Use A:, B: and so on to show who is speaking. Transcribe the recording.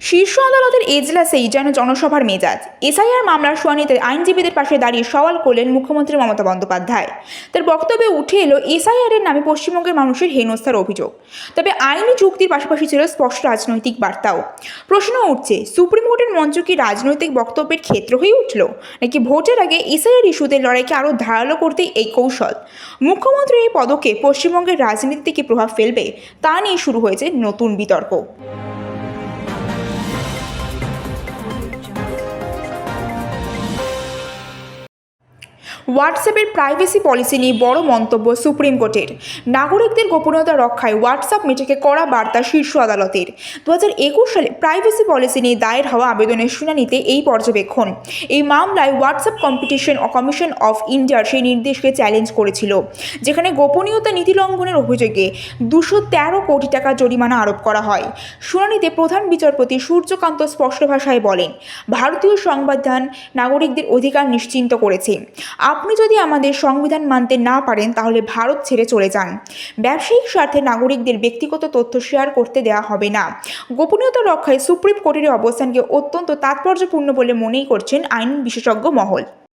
A: শীর্ষ আদালতের এজলাসেই যেন জনসভার মেজাজ। এসআইআর মামলার শুনানিতে আইনজীবীদের পাশে দাঁড়িয়ে সওয়াল করলেন মুখ্যমন্ত্রী মমতা বন্দ্যোপাধ্যায়। তার বক্তব্যে উঠে এলো এসআইআর এর নামে পশ্চিমবঙ্গের মানুষের হেনস্থার অভিযোগ। তবে আইনি যুক্তির পাশাপাশি ছিল স্পষ্ট রাজনৈতিক বার্তাও। প্রশ্ন উঠছে, সুপ্রিম কোর্টের মঞ্চ কি রাজনৈতিক বক্তব্যের ক্ষেত্র হয়ে উঠল, নাকি ভোটের আগে এসআইআর ইস্যুতে লড়াইকে আরও ধারালো করতে এই কৌশল? মুখ্যমন্ত্রীর এই পদক্ষেপ পশ্চিমবঙ্গের রাজনীতিতে কি প্রভাব ফেলবে তা নিয়ে শুরু হয়েছে নতুন বিতর্ক। হোয়াটসঅ্যাপের প্রাইভেসি পলিসি নিয়ে বড় মন্তব্য সুপ্রিম কোর্টের। নাগরিকদের গোপনীয়তা রক্ষায় হোয়াটসঅ্যাপ মেটাকে কড়া বার্তা শীর্ষ আদালতের। 2021 সালে প্রাইভেসি পলিসি নিয়ে দায়ের হওয়া আবেদনের শুনানিতে এই পর্যবেক্ষণ। এই মামলায় হোয়াটসঅ্যাপ কমিশন অফ ইন্ডিয়ার সেই নির্দেশকে চ্যালেঞ্জ করেছিল, যেখানে গোপনীয়তা নীতি লঙ্ঘনের অভিযোগে 213 কোটি টাকা জরিমানা আরোপ করা হয়। শুনানিতে প্রধান বিচারপতি সূর্যকান্ত স্পষ্ট ভাষায় বলেন, ভারতীয় সংবিধান নাগরিকদের অধিকার নিশ্চিত করেছে। আপনি যদি আমাদের সংবিধান মানতে না পারেন তাহলে ভারত ছেড়ে চলে যান। ব্যবসায়িক স্বার্থে নাগরিকদের ব্যক্তিগত তথ্য শেয়ার করতে দেওয়া হবে না। গোপনীয়তা রক্ষায় সুপ্রিম কোর্টের অবস্থানকে অত্যন্ত তাৎপর্যপূর্ণ বলে মনেই করছেন আইন বিশেষজ্ঞ মহল।